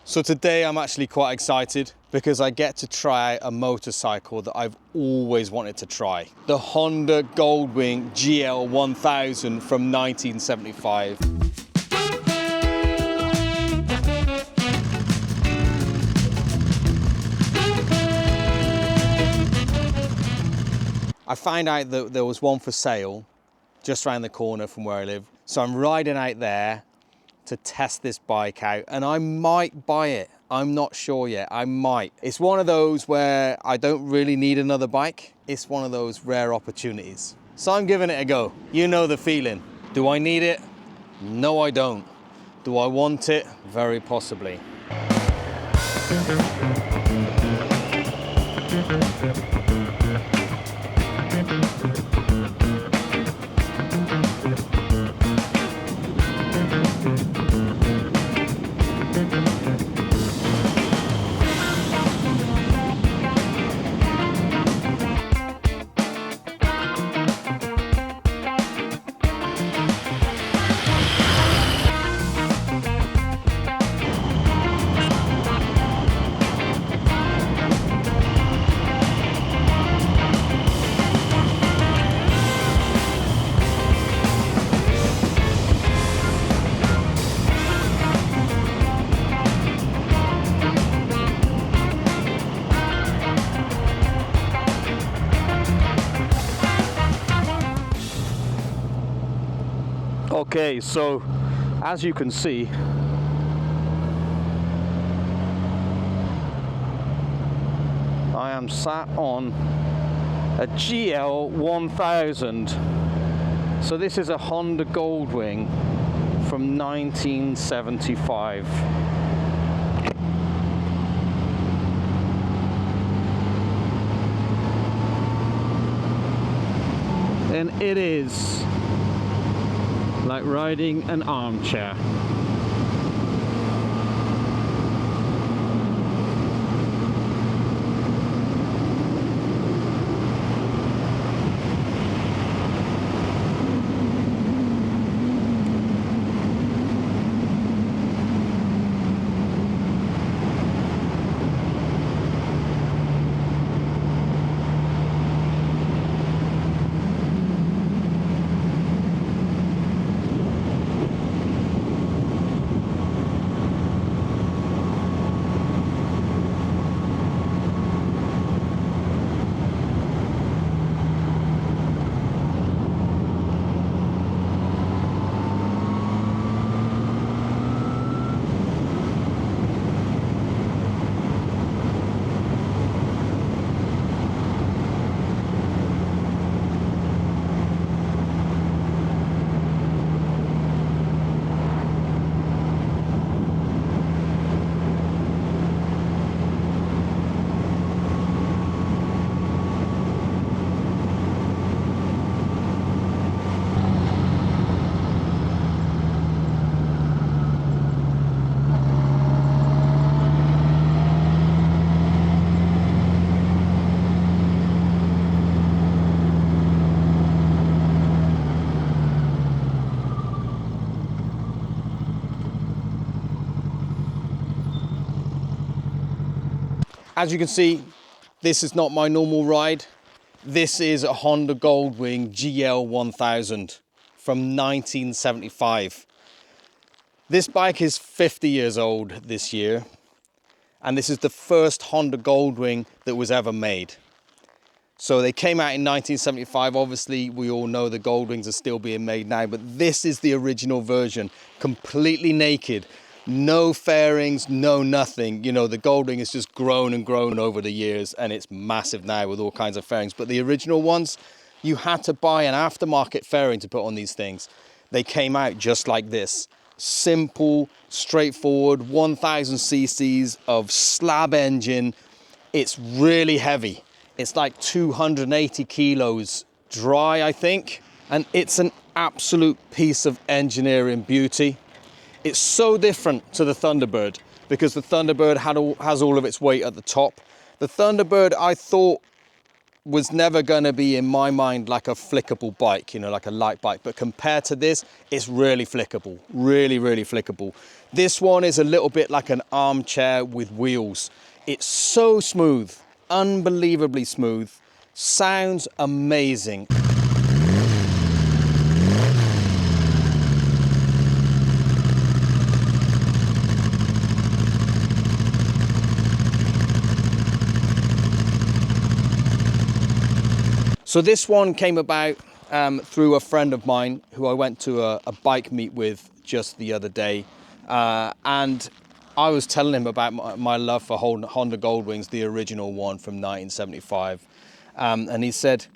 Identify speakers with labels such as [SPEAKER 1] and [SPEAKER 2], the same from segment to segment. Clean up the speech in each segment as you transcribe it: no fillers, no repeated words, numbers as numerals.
[SPEAKER 1] So today I'm actually quite excited because I get to try a motorcycle that I've always wanted to try. The Honda Goldwing GL1000 from 1975. I found out that there was one for sale just around the corner from where I live. So I'm riding out there to test this bike out, and I might buy it. I'm not sure yet, I might. It's one of those where I don't really need another bike. It's one of those rare opportunities. So I'm giving it a go. You know the feeling. Do I need it? No, I don't. Do I want it? Very possibly. Okay, so as you can see, I am sat on a GL1000. So this is a Honda Goldwing from 1975. And it is like riding an armchair. As you can see, this is not my normal ride. This is a Honda Goldwing GL1000 from 1975. This bike is 50 years old this year, and this is the first Honda Goldwing that was ever made. So they came out in 1975. Obviously, we all know the Goldwings are still being made now, but this is the original version, completely naked. No fairings, no nothing. You know, the Goldwing has just grown and grown over the years, and it's massive now with all kinds of fairings. But the original ones, you had to buy an aftermarket fairing to put on these things. They came out just like this. Simple, straightforward, 1000 cc's of slab engine. It's really heavy. It's like 280 kilos dry, I think. And it's an absolute piece of engineering beauty. It's so different to the Thunderbird because the Thunderbird has all of its weight at the top. The Thunderbird, I thought, was never going to be in my mind like a flickable bike, you know, like a light bike. But compared to this, it's really flickable, really, really flickable. This one is a little bit like an armchair with wheels. It's so smooth, unbelievably smooth, sounds amazing. So this one came about through a friend of mine who I went to a bike meet with just the other day. And I was telling him about my love for Honda Goldwings, the original one from 1975. And he said,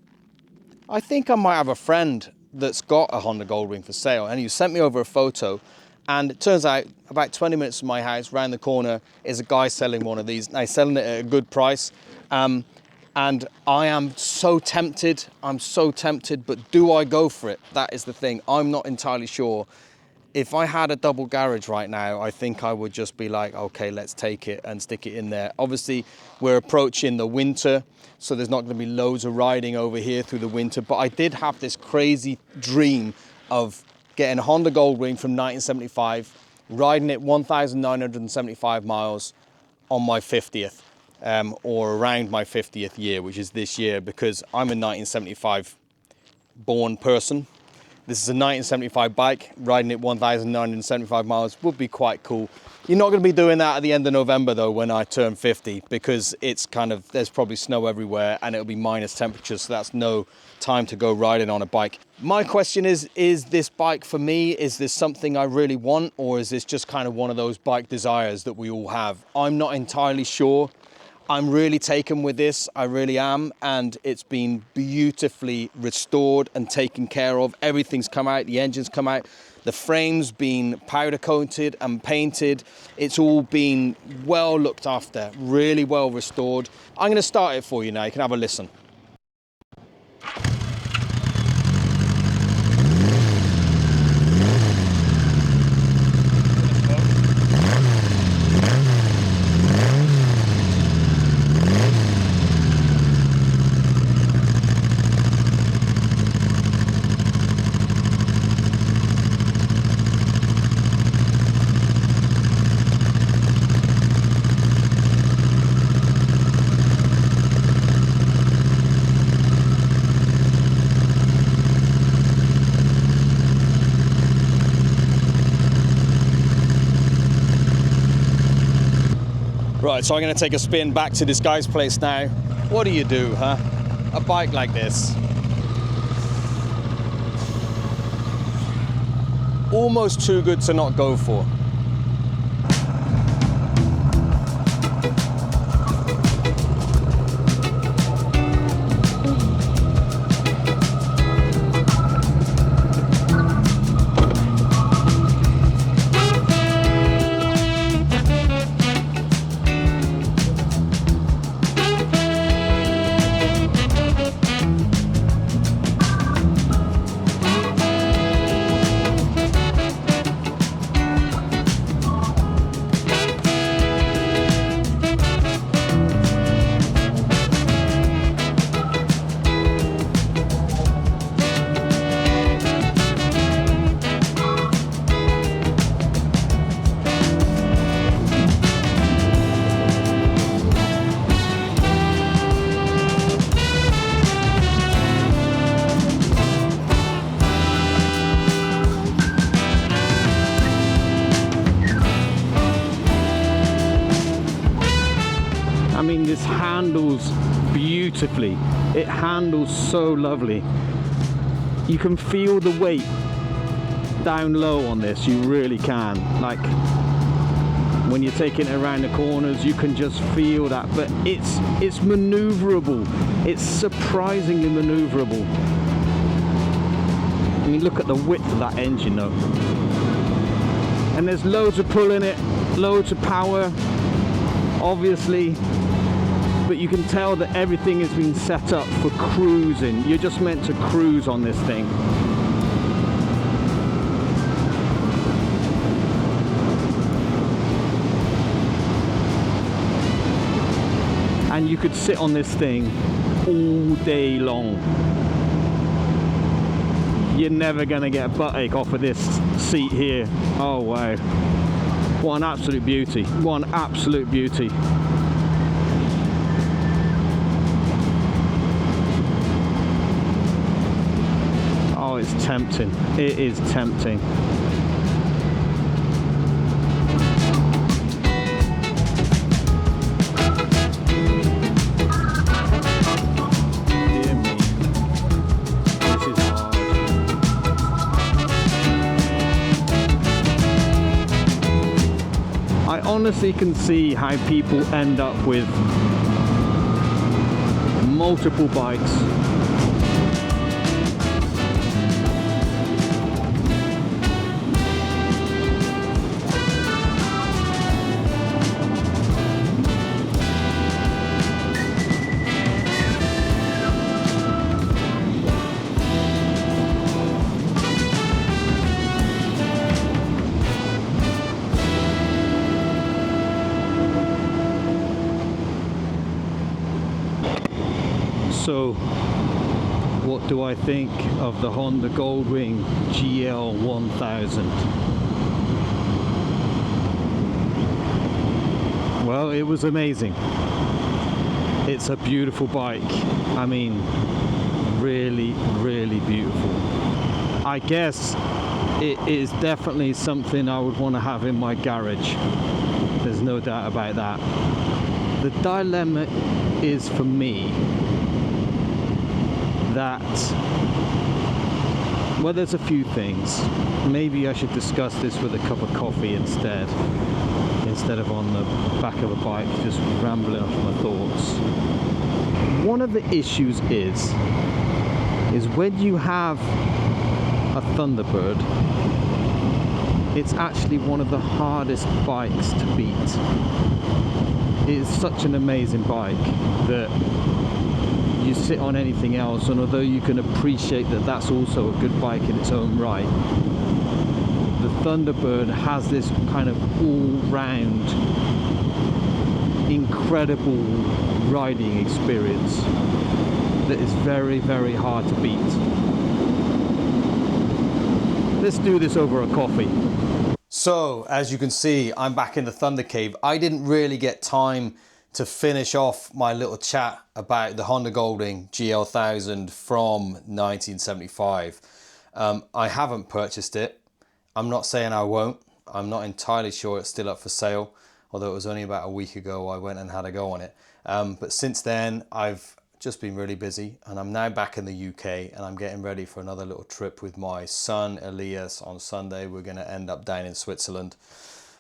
[SPEAKER 1] I think I might have a friend that's got a Honda Goldwing for sale. And he sent me over a photo. And it turns out about 20 minutes from my house, round the corner, is a guy selling one of these. Now, he's selling it at a good price. And I am so tempted, but do I go for it? That is the thing. I'm not entirely sure. If I had a double garage right now, I think I would just be like, okay, let's take it and stick it in there. Obviously, we're approaching the winter, so there's not going to be loads of riding over here through the winter. But I did have this crazy dream of getting a Honda Goldwing from 1975, riding it 1,975 miles on my 50th. Or around my 50th year, which is this year, because I'm a 1975 born person. This is a 1975 bike. Riding it 1,975 miles would be quite cool. You're not going to be doing that at the end of November though, when I turn 50, because it's kind of, there's probably snow everywhere and it'll be minus temperatures, so that's no time to go riding on a bike. My question is this bike for me? Is this something I really want, or is this just kind of one of those bike desires that we all have? I'm not entirely sure. I'm really taken with this, I really am, and it's been beautifully restored and taken care of. Everything's come out, the engine's come out, the frame's been powder coated and painted. It's all been well looked after, really well restored. I'm going to start it for you now, you can have a listen. Right, so I'm going to take a spin back to this guy's place now. What do you do, huh? A bike like this. Almost too good to not go for. I mean, this handles beautifully. It handles so lovely. You can feel the weight down low on this, you really can. Like, when you're taking it around the corners, you can just feel that, but it's maneuverable. It's surprisingly maneuverable. I mean, look at the width of that engine though. And there's loads of pull in it, loads of power, obviously, but you can tell that everything has been set up for cruising. You're just meant to cruise on this thing. And and you could sit on this thing all day long. You're never gonna get a butt ache off of this seat here. Oh wow, what an absolute beauty, what an absolute beauty. Oh, it's tempting, it is tempting. I honestly can see how people end up with multiple bikes. So, what do I think of the Honda Goldwing GL1000? Well, it was amazing. It's a beautiful bike. I mean, really, really beautiful. I guess it is definitely something I would want to have in my garage. There's no doubt about that. The dilemma is for me that, well, there's a few things. Maybe I should discuss this with a cup of coffee instead of on the back of a bike just rambling off my thoughts. One of the issues is when you have a Thunderbird, it's actually one of the hardest bikes to beat. It is such an amazing bike that you sit on anything else, and although you can appreciate that that's also a good bike in its own right, the Thunderbird has this kind of all-round incredible riding experience that is very, very hard to beat. Let's do this over a coffee. So, as you can see, I'm back in the Thunder Cave. I didn't really get time to finish off my little chat about the Honda Goldwing GL1000 from 1975. I haven't purchased it. I'm not saying I won't. I'm not entirely sure it's still up for sale, although it was only about a week ago I went and had a go on it. But since then, I've just been really busy, and I'm now back in the UK, and I'm getting ready for another little trip with my son Elias on Sunday. We're going to end up down in Switzerland.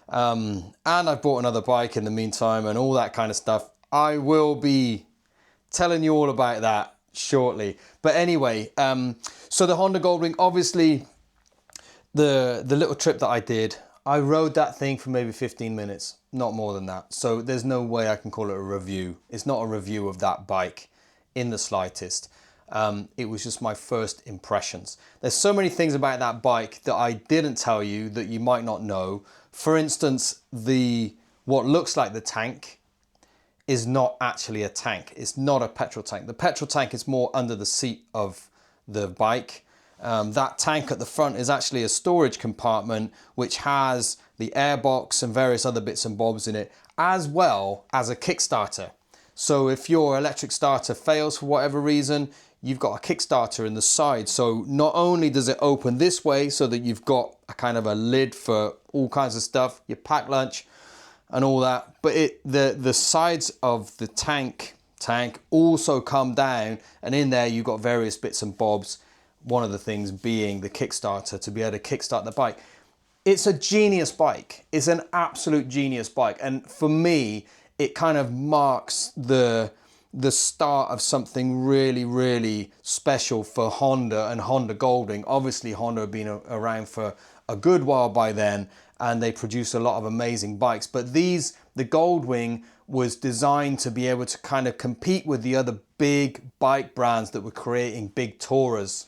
[SPEAKER 1] And I've bought another bike in the meantime and all that kind of stuff. I will be telling you all about that shortly. But anyway, so the Honda Goldwing, obviously the little trip that I did, I rode that thing for maybe 15 minutes, not more than that. So there's no way I can call it a review. It's not a review of that bike in the slightest. It was just my first impressions. There's so many things about that bike that I didn't tell you that you might not know. For instance, what looks like the tank is not actually a tank. It's not a petrol tank. The petrol tank is more under the seat of the bike. That tank at the front is actually a storage compartment which has the airbox and various other bits and bobs in it, as well as a Kickstarter. So if your electric starter fails for whatever reason, you've got a Kickstarter in the side. So not only does it open this way so that you've got a kind of a lid for all kinds of stuff, your pack lunch and all that, but the sides of the tank also come down, and in there you've got various bits and bobs. One of the things being the Kickstarter, to be able to kickstart the bike. It's a genius bike. It's an absolute genius bike. And for me, it kind of marks the start of something really, really special for Honda and Honda Goldwing. Obviously, Honda have been around for a good while by then, and they produce a lot of amazing bikes. But the Goldwing was designed to be able to kind of compete with the other big bike brands that were creating big tourers,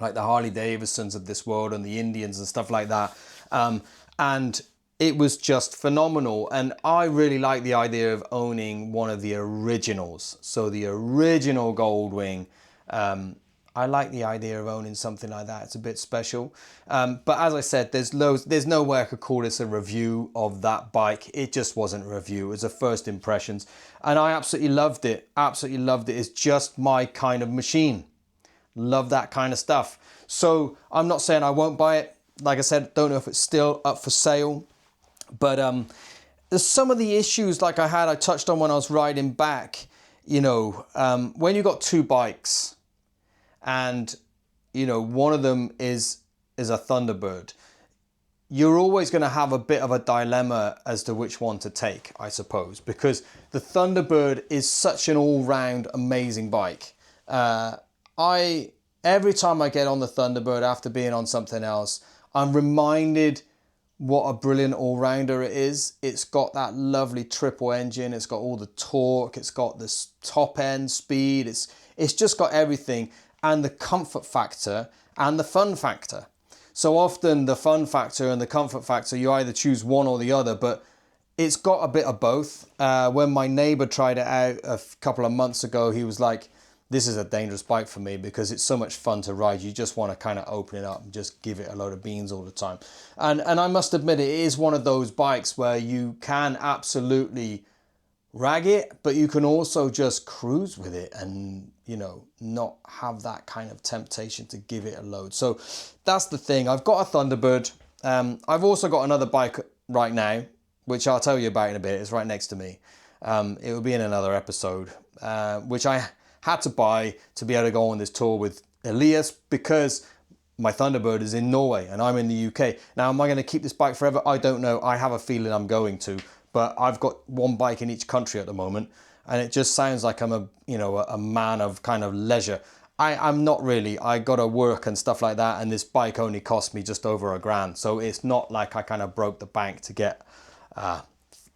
[SPEAKER 1] like the Harley Davidsons of this world and the Indians and stuff like that. And it was just phenomenal. And I really like the idea of owning one of the originals. So the original Goldwing, I like the idea of owning something like that. It's a bit special. But as I said, there's no way I could call this a review of that bike. It just wasn't a review. It was a first impressions. And I absolutely loved it. Absolutely loved it. It's just my kind of machine. Love that kind of stuff. So I'm not saying I won't buy it. Like I said, don't know if it's still up for sale. But there's some of the issues like I touched on when I was riding back. You know, when you got two bikes and, you know, one of them is a Thunderbird, you're always going to have a bit of a dilemma as to which one to take, I suppose, because the Thunderbird is such an all-round amazing bike. Every time I get on the Thunderbird after being on something else, I'm reminded what a brilliant all-rounder it is. It's got that lovely triple engine. It's got all the torque. It's got this top end speed. It's just got everything, and the comfort factor and the fun factor. So often the fun factor and the comfort factor, you either choose one or the other, but it's got a bit of both. When my neighbor tried it out a couple of months ago, he was like, this is a dangerous bike for me because it's so much fun to ride. You just want to kind of open it up and just give it a load of beans all the time. And I must admit, it is one of those bikes where you can absolutely rag it, but you can also just cruise with it and, you know, not have that kind of temptation to give it a load. So that's the thing. I've got a Thunderbird. I've also got another bike right now, which I'll tell you about in a bit. It's right next to me. It will be in another episode, which I had to buy to be able to go on this tour with Elias because my Thunderbird is in Norway and I'm in the UK. Now, am I going to keep this bike forever? I don't know. I have a feeling I'm going to, but I've got one bike in each country at the moment, and it just sounds like I'm a man of kind of leisure. I'm not really. I got to work and stuff like that, and this bike only cost me just over £1,000. So it's not like I kind of broke the bank to get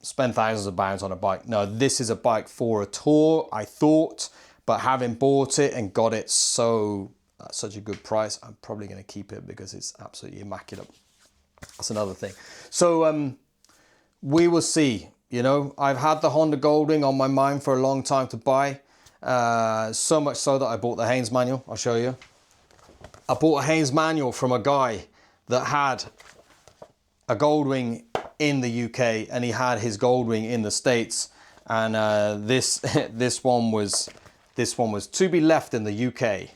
[SPEAKER 1] spend thousands of pounds on a bike. No, this is a bike for a tour, I thought. But having bought it and got it such a good price, I'm probably going to keep it because it's absolutely immaculate. That's another thing. So we will see. You know, I've had the Honda Goldwing on my mind for a long time to buy. So much so that I bought the Haynes manual. I'll show you. I bought a Haynes manual from a guy that had a Goldwing in the UK and he had his Goldwing in the States. And this one was to be left in the UK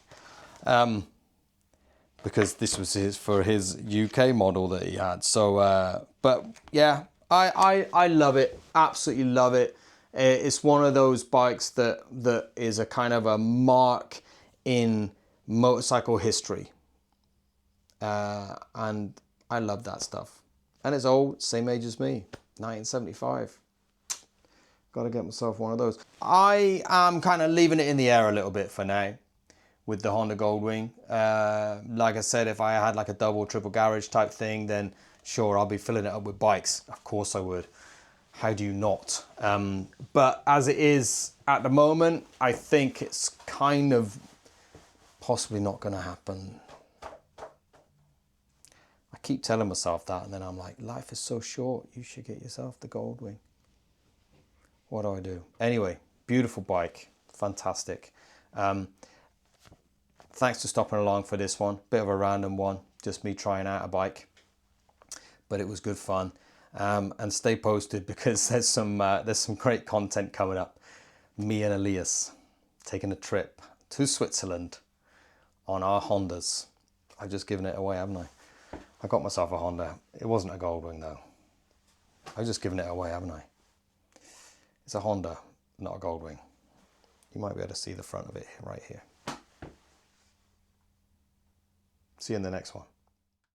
[SPEAKER 1] because this was for his UK model that he had. So, but yeah, I love it. Absolutely love it. It's one of those bikes that is a kind of a mark in motorcycle history. And I love that stuff. And it's old, same age as me, 1975. Got to get myself one of those. I am kind of leaving it in the air a little bit for now with the Honda Goldwing. Like I said, if I had like a double, triple garage type thing, then sure, I'll be filling it up with bikes. Of course I would. How do you not? But as it is at the moment, I think it's kind of possibly not going to happen. I keep telling myself that, and then I'm like, life is so short. You should get yourself the Goldwing. What do I do? Anyway, beautiful bike. Fantastic. Thanks for stopping along for this one. Bit of a random one. Just me trying out a bike. But it was good fun. And stay posted because there's some great content coming up. Me and Elias taking a trip to Switzerland on our Hondas. I've just given it away, haven't I? I got myself a Honda. It wasn't a Goldwing though. I've just given it away, haven't I? It's a Honda, not a Goldwing. You might be able to see the front of it right here. See you in the next one.